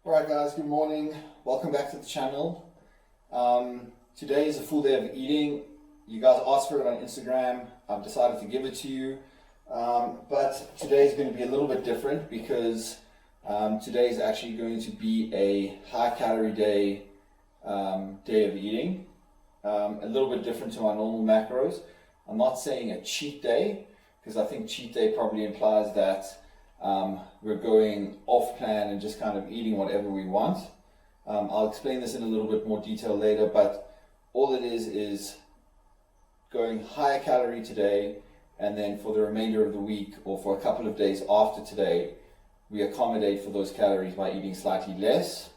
Alright guys, good morning. Welcome back to the channel. Today is a full day of eating. You guys asked for it on Instagram. I've decided to give it to you. But today is going to be a little bit different because today is actually going to be a high calorie day of eating. A little bit different to my normal macros. I'm not saying a cheat day because I think cheat day probably implies that we're going off plan and just kind of eating whatever we want. I'll explain this in a little bit more detail later, but all it is going higher calorie today, and then for the remainder of the week or for a couple of days after today, we accommodate for those calories by eating slightly less,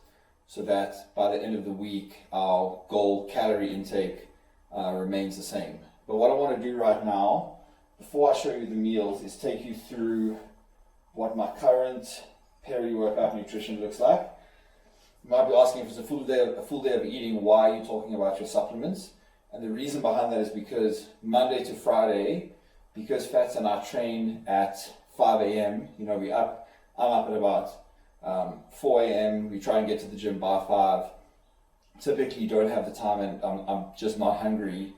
so that by the end of the week, our goal calorie intake remains the same. But what I want to do right now, before I show you the meals, is take you through what my current peri-workout nutrition looks like. You might be asking, if it's a full day of eating, why are you talking about your supplements? And the reason behind that is because Monday to Friday, because Fats and I train at 5 a.m., I'm up at about 4 a.m. We try and get to the gym by 5. Typically don't have the time, and I'm just not hungry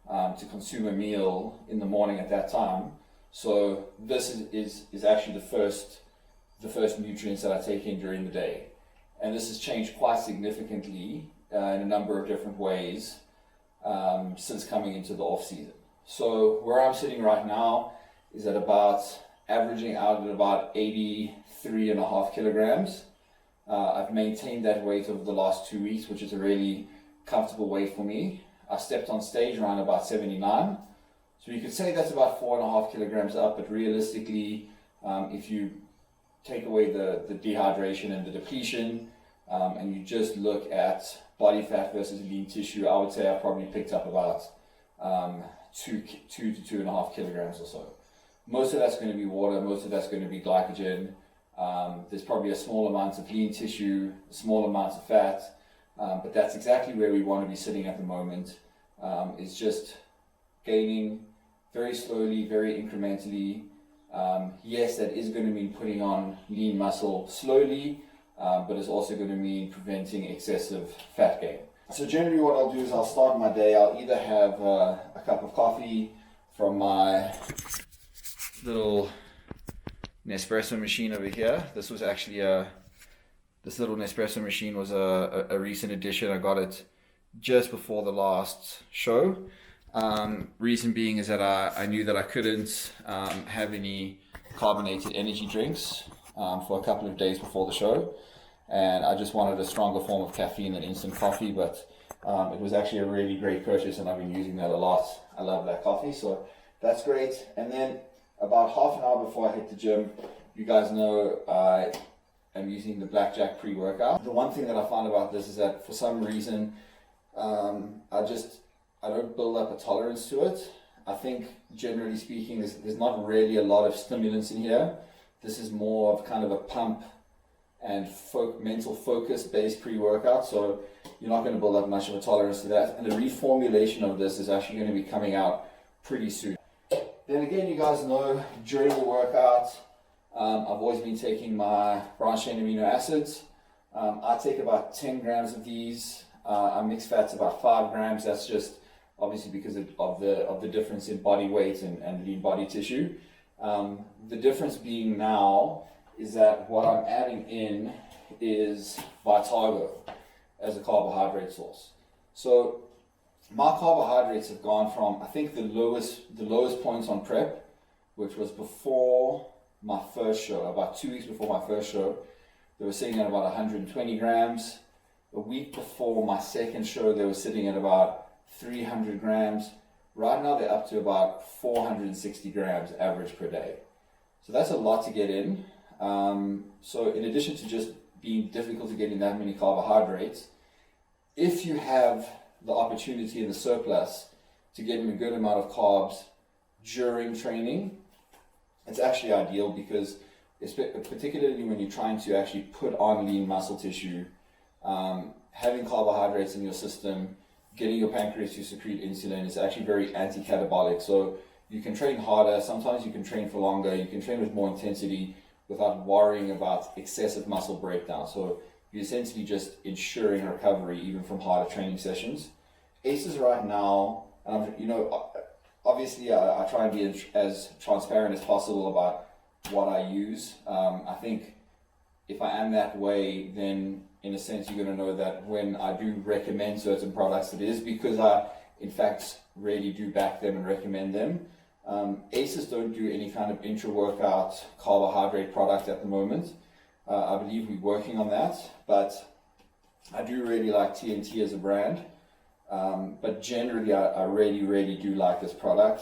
to consume a meal in the morning at that time. So this is actually the first nutrients that I take in during the day. And this has changed quite significantly in a number of different ways since coming into the off season. So where I'm sitting right now is averaging out at about 83.5 kilograms. I've maintained that weight over the last 2 weeks, which is a really comfortable weight for me. I stepped on stage around about 79. So you could say that's about 4.5 kilograms up, but realistically, if you take away the dehydration and the depletion, and you just look at body fat versus lean tissue, I would say I probably picked up about 2 to 2.5 kilograms or so. Most of that's going to be water, most of that's going to be glycogen. There's probably a small amount of lean tissue, small amounts of fat, but that's exactly where we want to be sitting at the moment. It's just gaining very slowly, very incrementally. Yes, that is going to mean putting on lean muscle slowly, but it's also going to mean preventing excessive fat gain. So generally what I'll do is I'll start my day. I'll either have a cup of coffee from my little Nespresso machine over here. This was actually this little Nespresso machine was a recent addition. I got it just before the last show. Reason being is that I knew that I couldn't have any carbonated energy drinks for a couple of days before the show, and I just wanted a stronger form of caffeine than instant coffee, but it was actually a really great purchase and I've been using that a lot. I love that coffee, so that's great. And then about half an hour before I hit the gym, you guys know I am using the Blackjack pre-workout. The one thing that I found about this is that for some reason I don't build up a tolerance to it. I think generally speaking, there's not really a lot of stimulants in here. This is more of kind of a pump and mental focus based pre-workout, so you're not going to build up much of a tolerance to that. And the reformulation of this is actually going to be coming out pretty soon. Then again, you guys know during the workout, I've always been taking my branched chain amino acids. I take about 10 grams of these. I mix fats about 5 grams. That's just obviously because of the difference in body weight and lean body tissue. The difference being now is that what I'm adding in is Vitago as a carbohydrate source. So my carbohydrates have gone from, I think the lowest points on prep, which was before my first show, about 2 weeks before my first show, they were sitting at about 120 grams. A week before my second show, they were sitting at about 300 grams. Right now they're up to about 460 grams average per day. So that's a lot to get in. So in addition to just being difficult to get in that many carbohydrates, if you have the opportunity and the surplus to get in a good amount of carbs during training, it's actually ideal because particularly when you're trying to actually put on lean muscle tissue, having carbohydrates in your system, getting your pancreas to secrete insulin is actually very anti-catabolic. So you can train harder, sometimes you can train for longer, you can train with more intensity without worrying about excessive muscle breakdown. So you're essentially just ensuring recovery even from harder training sessions. ACEs right now, obviously I try and be as transparent as possible about what I use. I think if I am that way, then in a sense you're going to know that when I do recommend certain products, it is because I in fact really do back them and recommend them. ACEs don't do any kind of intra-workout carbohydrate product at the moment. I believe we're working on that, but I do really like TNT as a brand. But generally I really do like this product.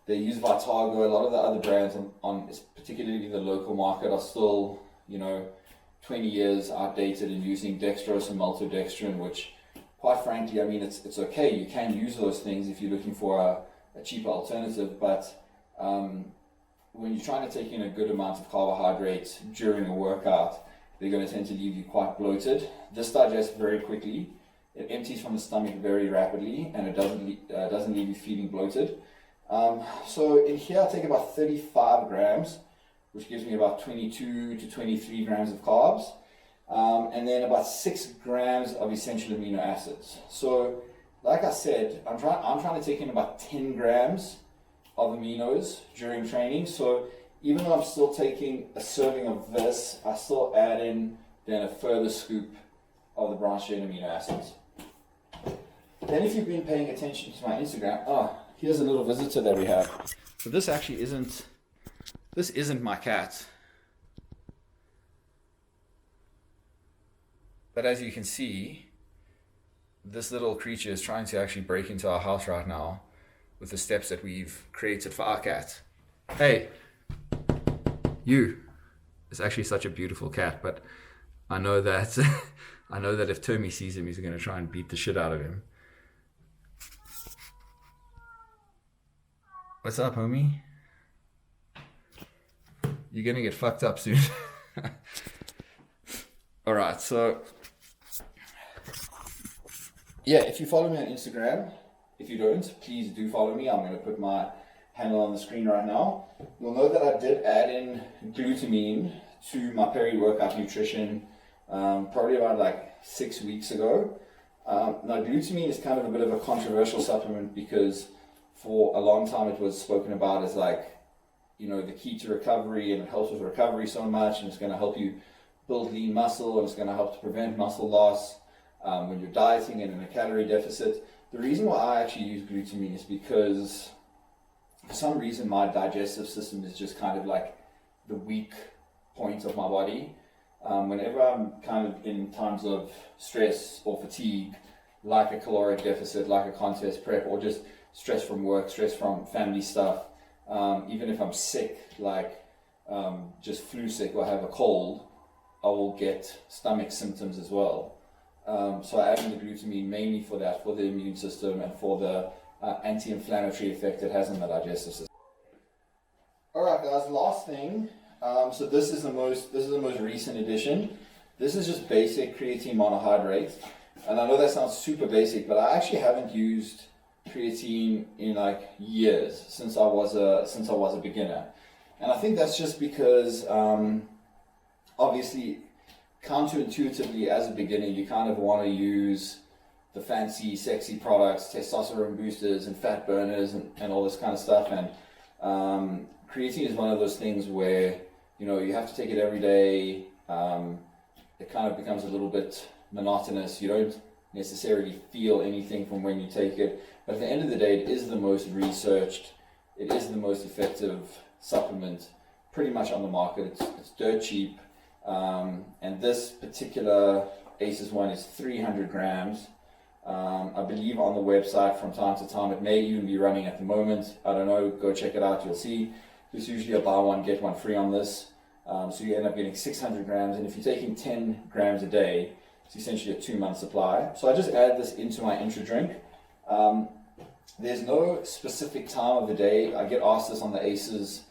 They use Vitago. A lot of the other brands on particularly the local market are still 20 years outdated and using dextrose and maltodextrin, which quite frankly, I mean, it's okay. You can use those things if you're looking for a cheaper alternative, but when you're trying to take in a good amount of carbohydrates during a workout, they're going to tend to leave you quite bloated. This digests very quickly. It empties from the stomach very rapidly, and it doesn't leave you feeling bloated. So in here I take about 35 grams, which gives me about 22 to 23 grams of carbs, and then about 6 grams of essential amino acids. So like I said, I'm trying to take in about 10 grams of aminos during training. So even though I'm still taking a serving of this, I still add in then a further scoop of the branched chain amino acids. Then if you've been paying attention to my Instagram, here's a little visitor that we have. So this actually isn't my cat. But as you can see, this little creature is trying to actually break into our house right now with the steps that we've created for our cat. Hey, you. It's actually such a beautiful cat, but I know that if Tommy sees him, he's going to try and beat the shit out of him. What's up, homie? You're going to get fucked up soon. Alright, so yeah, if you follow me on Instagram, if you don't, please do follow me. I'm going to put my handle on the screen right now. You'll know that I did add in glutamine to my peri-workout nutrition probably about like 6 weeks ago. Now glutamine is kind of a bit of a controversial supplement because for a long time it was spoken about as like, the key to recovery, and it helps with recovery so much, and it's going to help you build lean muscle, and it's going to help to prevent muscle loss when you're dieting and in a calorie deficit. The reason why I actually use glutamine is because for some reason my digestive system is just kind of like the weak point of my body. Whenever I'm kind of in times of stress or fatigue, like a caloric deficit, like a contest prep, or just stress from work, stress from family stuff, even if I'm sick, like just flu sick or have a cold, I will get stomach symptoms as well. So I add in the glutamine mainly for that, for the immune system and for the anti-inflammatory effect it has on the digestive system. Alright guys, last thing. So this is the most recent addition. This is just basic creatine monohydrate. And I know that sounds super basic, but I actually haven't used creatine in like years, since I was a beginner. And I think that's just because obviously counterintuitively as a beginner you kind of want to use the fancy sexy products, testosterone boosters and fat burners and all this kind of stuff, and creatine is one of those things where you have to take it every day. It kind of becomes a little bit monotonous. You don't necessarily feel anything from when you take it, but at the end of the day it is the most researched, it is the most effective supplement pretty much on the market. It's dirt cheap. And this particular ACEs one is 300 grams. I believe on the website from time to time, it may even be running at the moment. I don't know, go check it out, you'll see. There's usually a buy one, get one free on this. So you end up getting 600 grams, and if you're taking 10 grams a day, it's essentially a 2-month supply. So I just add this into my intra drink. There's no specific time of the day. I get asked this on the ACEs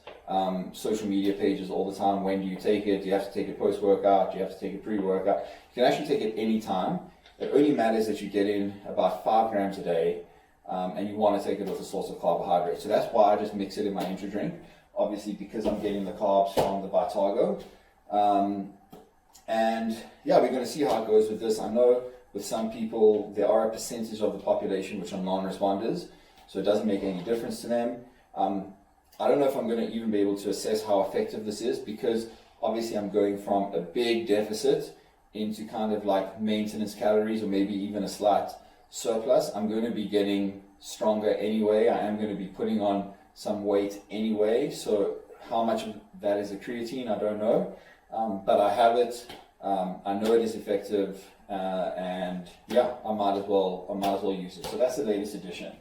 social media pages all the time. When do you take it? Do you have to take it post-workout? Do you have to take it pre-workout? You can actually take it any time. It only matters that you get in about 5 grams a day, and you want to take it with a source of carbohydrate. So that's why I just mix it in my intra drink, obviously because I'm getting the carbs from the Vitago. And And yeah, we're going to see how it goes with this. I know with some people, there are a percentage of the population which are non-responders, so it doesn't make any difference to them. I don't know if I'm going to even be able to assess how effective this is, because obviously I'm going from a big deficit into kind of like maintenance calories, or maybe even a slight surplus. I'm going to be getting stronger anyway. I am going to be putting on some weight anyway, so how much of that is the creatine, I don't know, but I have it. I know it is effective, and yeah, I might as well use it. So that's the latest edition.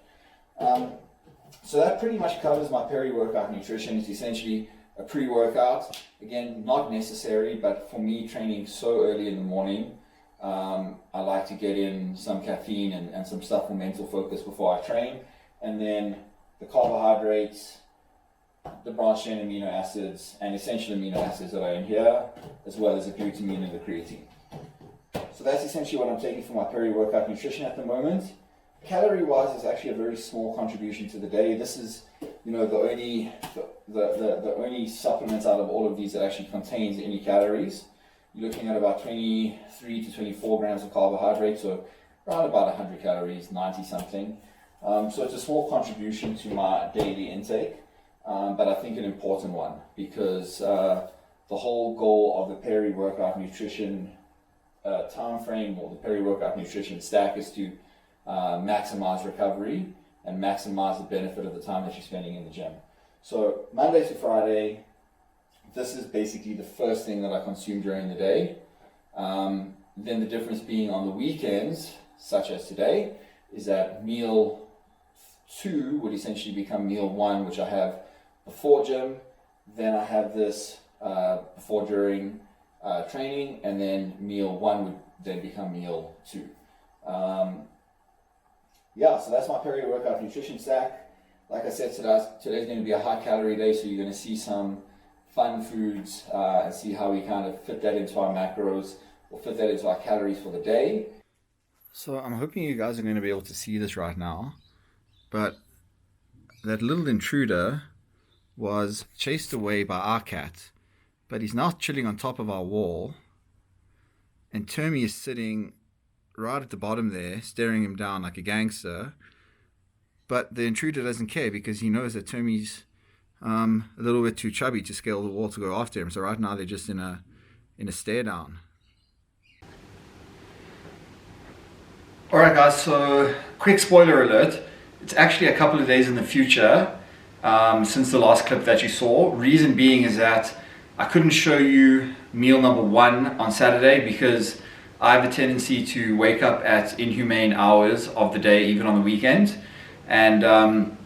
So that pretty much covers my peri-workout nutrition. It's essentially a pre-workout. Again, not necessary, but for me, training so early in the morning, I like to get in some caffeine and some stuff for mental focus before I train. And then the carbohydrates, the branched chain amino acids, and essential amino acids that are in here, as well as the glutamine and the creatine. So that's essentially what I'm taking for my peri-workout nutrition at the moment. Calorie-wise, is actually a very small contribution to the day. This is, the only supplement out of all of these that actually contains any calories. You're looking at about 23 to 24 grams of carbohydrates, so around about 100 calories, 90 something. So it's a small contribution to my daily intake, but I think an important one, because the whole goal of the peri-workout nutrition time frame, or the peri-workout nutrition stack, is to maximize recovery and maximize the benefit of the time that you're spending in the gym. So Monday to Friday, this is basically the first thing that I consume during the day. Then the difference being on the weekends, such as today, is that meal 2 would essentially become meal 1, which I have before gym. Then I have this before, during training, and then meal 1 would then become meal 2. Yeah, so that's my peri-workout nutrition stack. Like I said, today's going to be a high calorie day, so you're going to see some fun foods and see how we kind of fit that into our macros, or fit that into our calories for the day. So I'm hoping you guys are going to be able to see this right now, but that little intruder was chased away by our cat, but he's now chilling on top of our wall, and Termy is sitting right at the bottom there, staring him down like a gangster. But the intruder doesn't care, because he knows that Termy's a little bit too chubby to scale the wall to go after him. So right now they're just in a stare down. Alright guys, so quick spoiler alert. It's actually a couple of days in the future since the last clip that you saw. Reason being is that I couldn't show you meal number 1 on Saturday, because I have a tendency to wake up at inhumane hours of the day, even on the weekend. And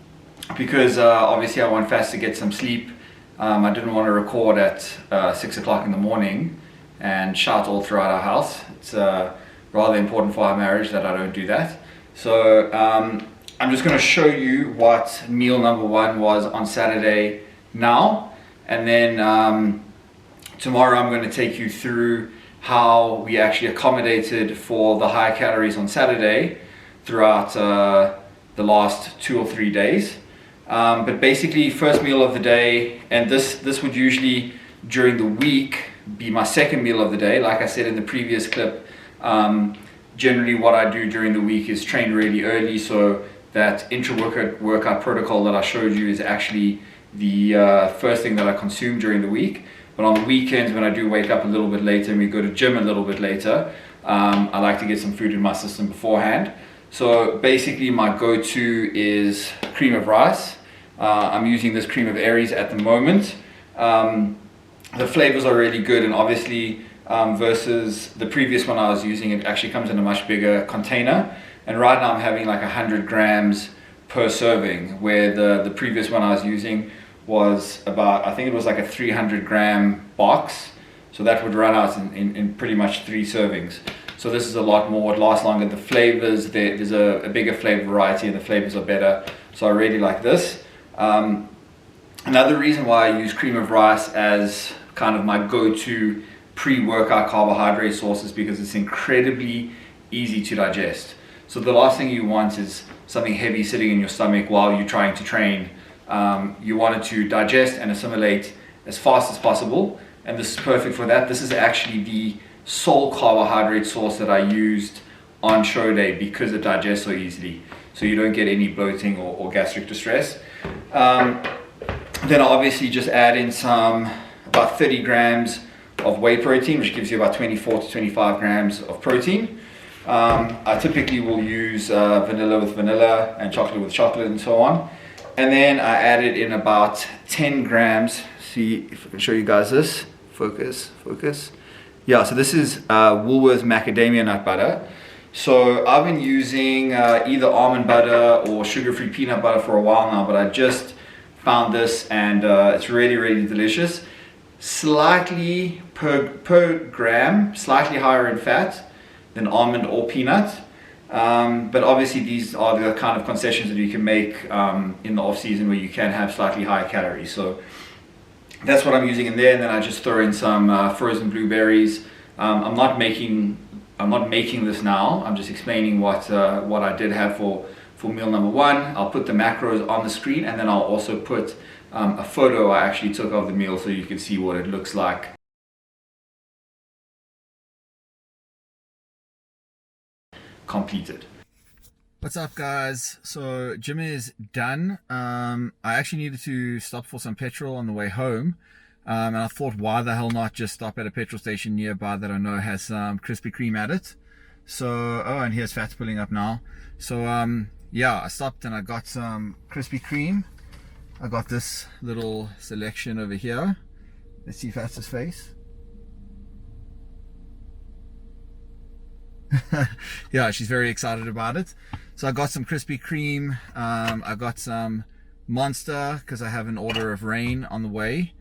because obviously I want Fast to get some sleep, I didn't want to record at 6 o'clock in the morning and shout all throughout our house. It's rather important for our marriage that I don't do that. So I'm just going to show you what meal number 1 was on Saturday now. And then tomorrow I'm going to take you through how we actually accommodated for the high calories on Saturday throughout the last 2 or 3 days. But basically, first meal of the day, and this would usually during the week be my second meal of the day. Like I said in the previous clip, generally what I do during the week is train really early, so that intra-workout protocol that I showed you is actually the first thing that I consume during the week. But on the weekends, when I do wake up a little bit later and we go to gym a little bit later, I like to get some food in my system beforehand. So basically my go-to is cream of rice. I'm using this cream of Aries at the moment. The flavors are really good, and obviously versus the previous one I was using, it actually comes in a much bigger container. And right now I'm having like 100 grams per serving, where the previous one I was using was about, I think it was like a 300 gram box. So that would run out in pretty much 3 servings. So this is a lot more, it lasts longer. The flavors, there's a bigger flavor variety, and the flavors are better. So I really like this. Another reason why I use cream of rice as kind of my go-to pre-workout carbohydrate source is because it's incredibly easy to digest. So the last thing you want is something heavy sitting in your stomach while you're trying to train. You want it to digest and assimilate as fast as possible, and this is perfect for that. This is actually the sole carbohydrate sauce that I used on show day because it digests so easily, so you don't get any bloating or gastric distress. Then I'll obviously just add in about 30 grams of whey protein, which gives you about 24 to 25 grams of protein. I typically will use vanilla with vanilla and chocolate with chocolate and so on. And then I added in about 10 grams. See if I can show you guys this. Focus. Yeah, so this is Woolworths macadamia nut butter. So I've been using either almond butter or sugar-free peanut butter for a while now, but I just found this and it's really, really delicious. Slightly per gram, slightly higher in fat than almond or peanut. But obviously these are the kind of concessions that you can make in the off season where you can have slightly higher calories. So that's what I'm using in there, and then I just throw in some frozen blueberries. I'm not making this now. I'm just explaining what I did have for meal number one. I'll put the macros on the screen, and then I'll also put a photo I actually took of the meal so you can see what it looks like completed. What's up, guys? So gym is done. I actually needed to stop for some petrol on the way home, and I thought, why the hell not just stop at a petrol station nearby that I know has some Krispy Kreme at it. So and here's Fats pulling up now. So yeah, I stopped and I got some Krispy Kreme. I got this little selection over here. Let's see Fats' face. Yeah, she's very excited about it. So I got some Krispy Kreme. I got some Monster because I have an order of rain on the way.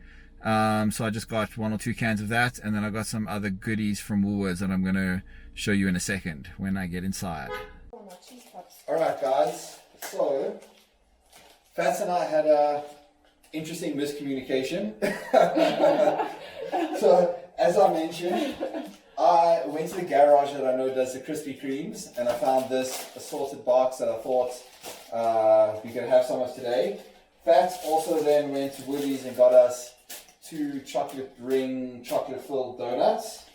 So I just got 1 or 2 cans of that, and then I got some other goodies from Woolworths that I'm going to show you in a second when I get inside. Alright guys, so Fats and I had a interesting miscommunication. So as I mentioned, I went to the garage that I know does the Krispy Kremes, and I found this assorted box that I thought we could have some of today. Fats also then went to Woolies and got us 2 chocolate filled donuts.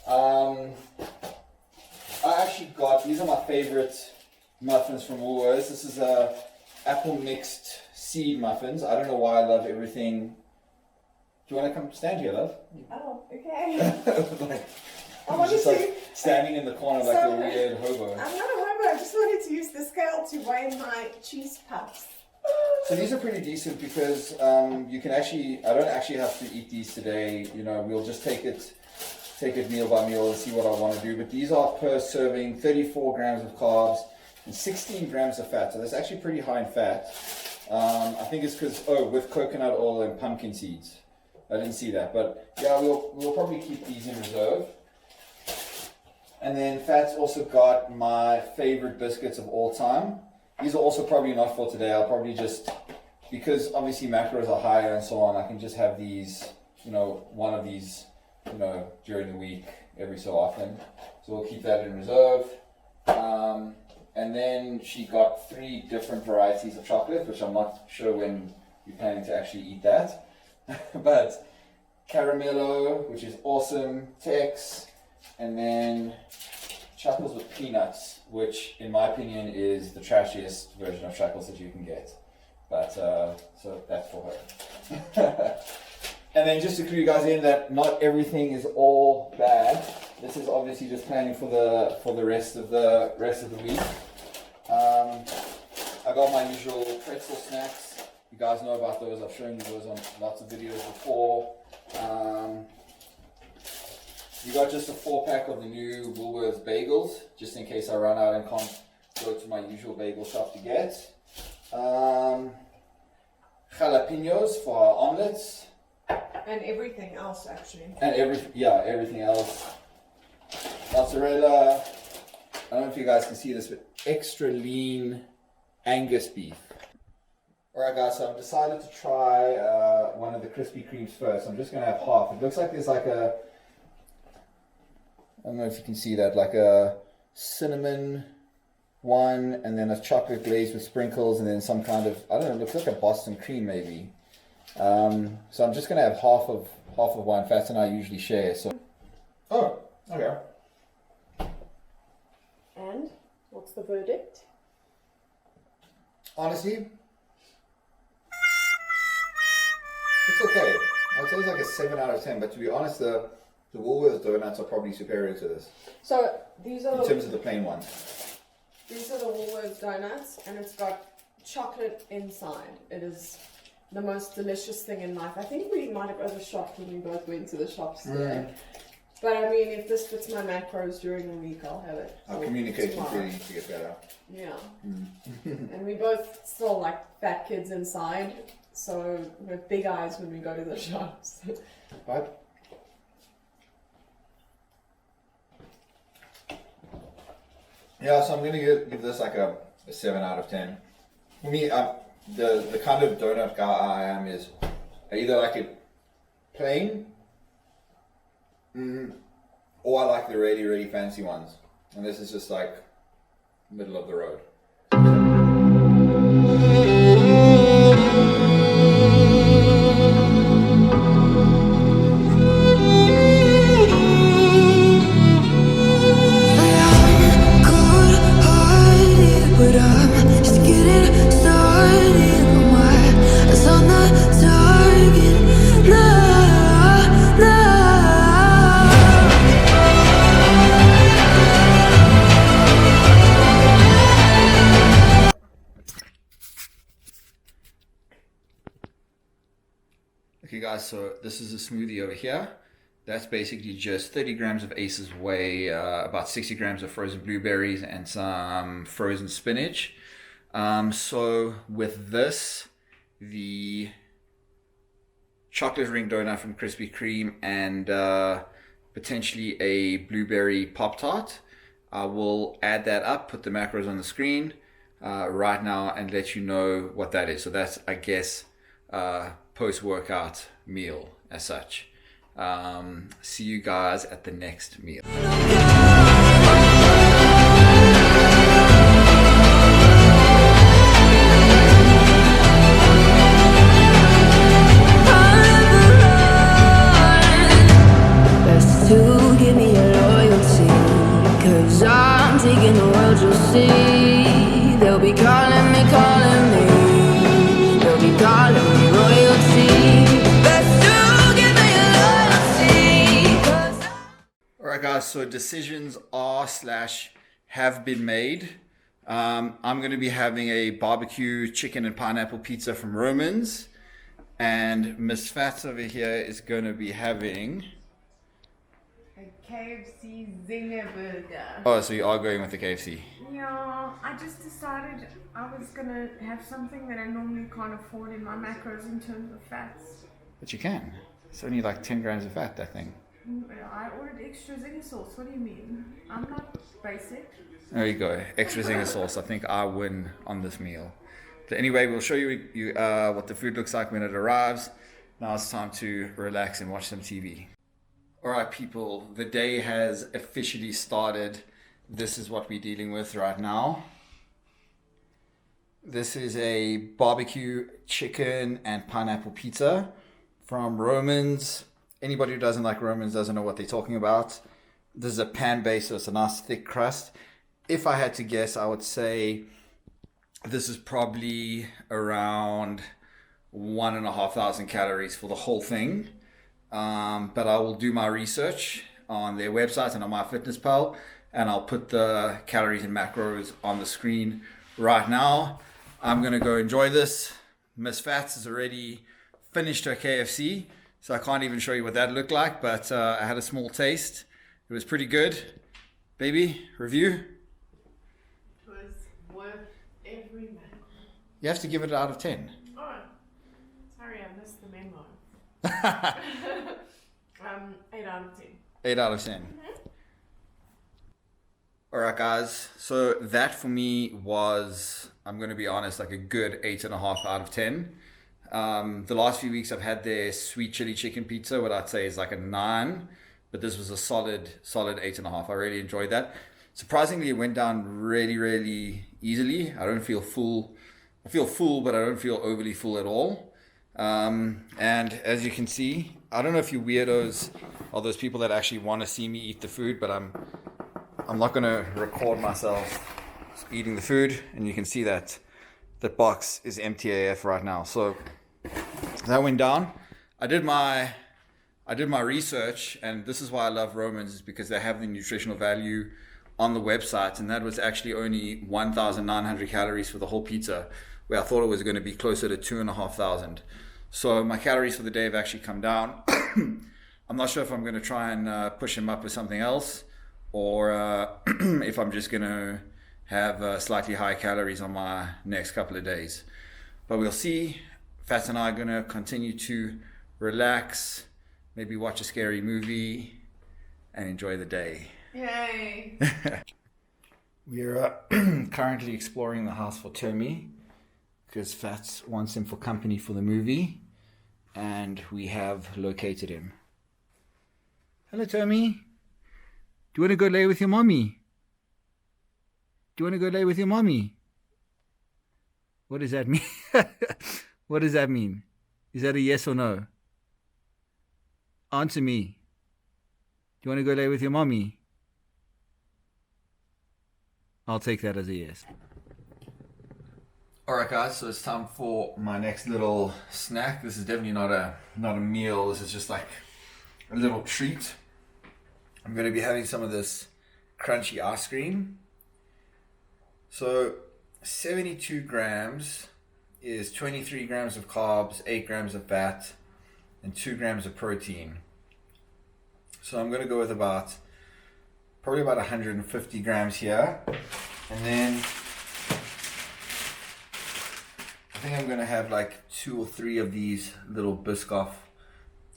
I actually got, these are my favorite muffins from Woolworths. This is a apple mixed seed muffins. I don't know why I love everything. Do you want to come stand here, love? Oh, okay. Like, I wanted just to, like standing in the corner like a weird hobo. I'm not a hobo, I just wanted to use the scale to weigh my cheese puffs. So these are pretty decent because you can actually, I don't actually have to eat these today. You know, we'll just take it meal by meal and see what I want to do. But these are per serving, 34 grams of carbs and 16 grams of fat. So that's actually pretty high in fat. I think it's because, with coconut oil and pumpkin seeds. I didn't see that, but yeah, we'll probably keep these in reserve. And then Fats also got my favorite biscuits of all time. These are also probably not for today. I'll probably just, because obviously macros are higher and so on, I can just have these, one of these, during the week every so often. So we'll keep that in reserve. And then she got 3 different varieties of chocolate, which I'm not sure when you're planning to actually eat that. But Caramello, which is awesome, Tex, and then Chuckles with peanuts, which in my opinion is the trashiest version of Chuckles that you can get. But so that's for her. And then just to clue you guys in that not everything is all bad. This is obviously just planning for the rest of the week. I got my usual pretzel snacks. You guys know about those. I've shown you those on lots of videos before. You got just a 4-pack of the new Woolworths bagels, just in case I run out and can't go to my usual bagel shop to get. Jalapenos for our omelets. And everything else, actually. And everything else. Mozzarella. I don't know if you guys can see this, but extra lean Angus beef. Alright guys, so I've decided to try one of the Krispy Kremes first. I'm just going to have half. It looks like there's like a, I don't know if you can see that, like a cinnamon one, and then a chocolate glaze with sprinkles, and then some kind of, I don't know, it looks like a Boston cream maybe. So I'm just going to have half of one. Fats and I usually share. So, oh, verdict? Honestly, it's okay. I'd say it's like a 7 out of 10. But to be honest, the Woolworths donuts are probably superior to this So these are in terms of the plain ones. these are the Woolworths donuts, and it's got chocolate inside. It is the most delicious thing in life. I think we might have overshot when we both went to the shops today. But I mean, if this fits my macros during the week, I'll have it. Our Or communication tomorrow. really needs to get better. Yeah. And we both still like fat kids inside, so we have big eyes when we go to the shops. Right? Yeah, so I'm gonna give this like a 7 out of 10. For me, the kind of donut guy I am is I either like it plain, or I like the really, really fancy ones. And this is just like middle of the road. But I'm just getting started. My eyes on the target. No, no. Okay guys, so this is a smoothie over here. That's basically just 30 grams of Ace's Whey, about 60 grams of frozen blueberries, and some frozen spinach. So with this, the chocolate ring donut from Krispy Kreme, and potentially a blueberry Pop-Tart, I will add that up, put the macros on the screen right now, and let you know what that is. So that's, I guess, post-workout meal as such. See you guys at the next meal. Best to give me your loyalty, 'cause I'm taking the world, you'll see. They'll be calling me, they'll be calling me royalty. Best to give me your loyalty, 'cause Alright guys, so decisions are / have been made. I'm going to be having a barbecue chicken and pineapple pizza from Romans, and Miss Fats over here is going to be having... A KFC Zinger Burger. Oh, so you are going with the KFC. Yeah, I just decided I was gonna have something that I normally can't afford in my macros in terms of fats. But you can. It's only like 10 grams of fat, that thing. I ordered extra zinger sauce. What do you mean? I'm not basic. There you go. Extra zinger sauce. I think I win on this meal. But anyway, we'll show you what the food looks like when it arrives. Now it's time to relax and watch some TV. Alright people, the day has officially started. This is what we're dealing with right now. This is a barbecue chicken and pineapple pizza from Romans. Anybody who doesn't like Romans doesn't know what they're talking about. This is a pan base, so it's a nice thick crust. If I had to guess, I would say this is probably around 1,500 calories for the whole thing. But I will do my research on their website and on MyFitnessPal, and I'll put the calories and macros on the screen right now. I'm gonna go enjoy this. Miss Fats has already finished her KFC, so I can't even show you what that looked like, but I had a small taste. It was pretty good. Baby, review? It was worth every macro. You have to give it out of 10. Oh, sorry, I missed the memo. 8 out of 10. 8 out of 10. Alright guys, so that for me was, I'm going to be honest, like a good 8.5 out of 10. The last few weeks I've had their sweet chili chicken pizza, what I'd say is like a 9, but this was a solid 8.5. I really enjoyed that. Surprisingly, it went down really easily. I don't feel full. I feel full, but I don't feel overly full at all. And as you can see, I don't know if you weirdos are those people that actually want to see me eat the food, but I'm not going to record myself eating the food, and you can see that that box is empty AF right now. So that went down. I did my research, and this is why I love Romans, is because they have the nutritional value on the website, and that was actually only 1,900 calories for the whole pizza, where I thought it was going to be closer to 2,500. So my calories for the day have actually come down. I'm not sure if I'm going to try and push them up with something else, or if I'm just going to have slightly higher calories on my next couple of days. But we'll see. Fats and I are going to continue to relax, maybe watch a scary movie, and enjoy the day. Yay! We're currently exploring the house for Tommy, because Fats wants him for company for the movie, and we have located him. Hello, Tommy. Do you want to go lay with your mommy? Do you want to go lay with your mommy? What does that mean? What does that mean? Is that a yes or no? Answer me. Do you want to go lay with your mommy? I'll take that as a yes. Alright guys, so it's time for my next little snack. This is definitely not a meal. This is just like a little treat. I'm going to be having some of this crunchy ice cream. So 72 grams is 23 grams of carbs, 8 grams of fat, and 2 grams of protein. So I'm going to go with probably about 150 grams here. And then I think I'm going to have like 2 or 3 of these little Biscoff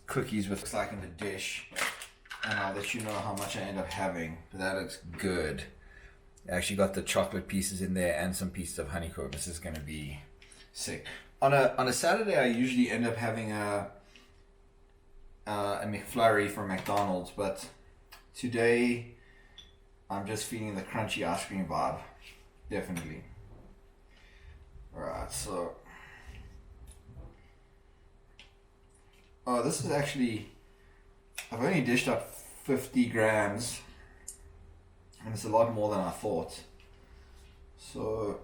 cookies with looks like in the dish. And I'll let you know how much I end up having. But that looks good. I actually got the chocolate pieces in there and some pieces of honeycomb. This is going to be sick. On a Saturday, I usually end up having a McFlurry from McDonald's, but today I'm just feeling the crunchy ice cream vibe. Definitely. Alright, so this is actually, I've only dished up 50 grams, and it's a lot more than I thought. So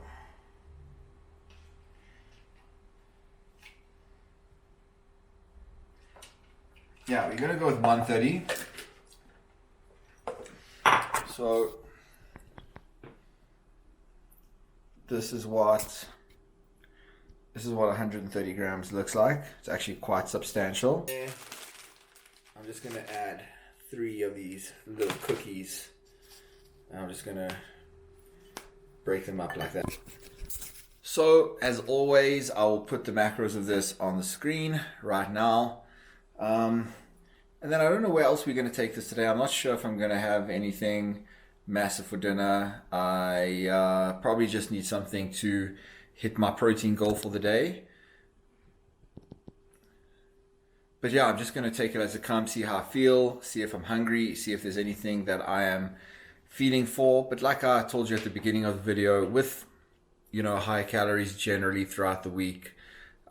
yeah, we're gonna go with 130. So this is what 130 grams looks like. It's actually quite substantial. I'm just gonna add 3 of these little cookies, and I'm just gonna break them up like that. So as always, I will put the macros of this on the screen right now. And then I don't know where else we're going to take this today. I'm not sure if I'm going to have anything massive for dinner. I probably just need something to hit my protein goal for the day. But yeah, I'm just going to take it as it comes, see how I feel, see if I'm hungry, see if there's anything that I am feeling for. But like I told you at the beginning of the video, with high calories generally throughout the week,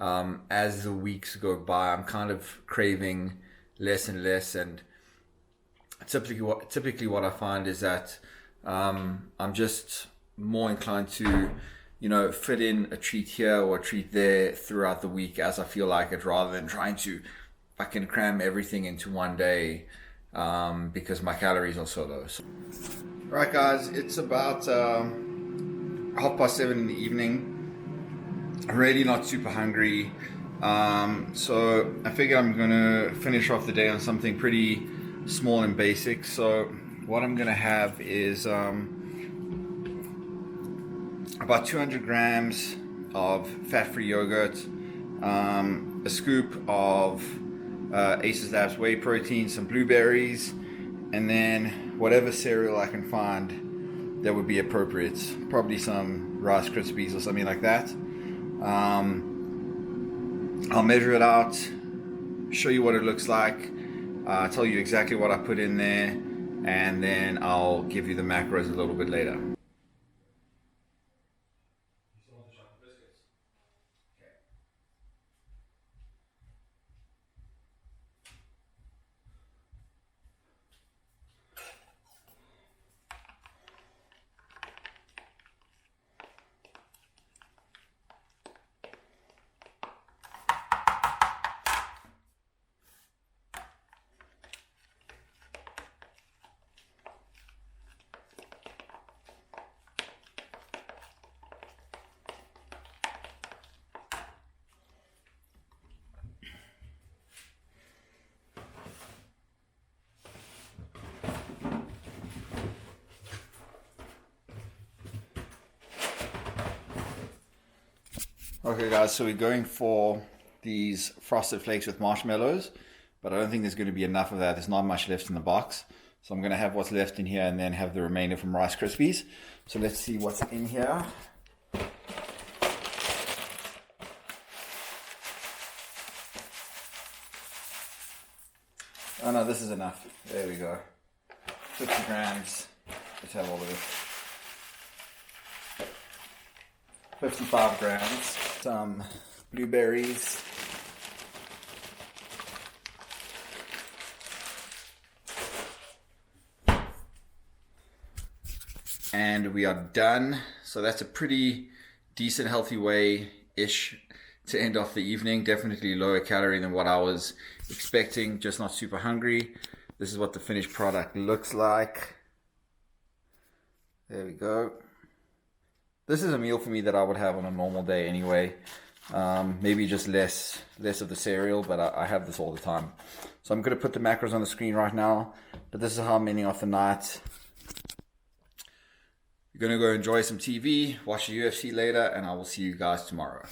as the weeks go by, I'm kind of craving less and less, and typically what I find is that I'm just more inclined to fit in a treat here or a treat there throughout the week as I feel like it, rather than trying to cram everything into one day, because my calories are so low. Right guys, it's about 7:30 in the evening. Really not super hungry, so I figure I'm gonna finish off the day on something pretty small and basic. So what I'm gonna have is about 200 grams of fat-free yogurt, a scoop of Aces Labs whey protein, some blueberries, and then whatever cereal I can find that would be appropriate, probably some Rice Krispies or something like that. I'll measure it out, show you what it looks like, tell you exactly what I put in there, and then I'll give you the macros a little bit later. Okay guys, so we're going for these frosted flakes with marshmallows, but I don't think there's going to be enough of that. There's not much left in the box. So I'm going to have what's left in here and then have the remainder from Rice Krispies. So let's see what's in here. Oh no, this is enough. There we go. 50 grams. Let's have all of it. 55 grams. Some blueberries. And we are done. So that's a pretty decent, healthy way-ish to end off the evening. Definitely lower calorie than what I was expecting, just not super hungry. This is what the finished product looks like. There we go. This is a meal for me that I would have on a normal day anyway. Maybe just less of the cereal, but I have this all the time. So I'm going to put the macros on the screen right now, but this is how I'm ending off the night. You're going to go enjoy some TV, watch the UFC later, and I will see you guys tomorrow.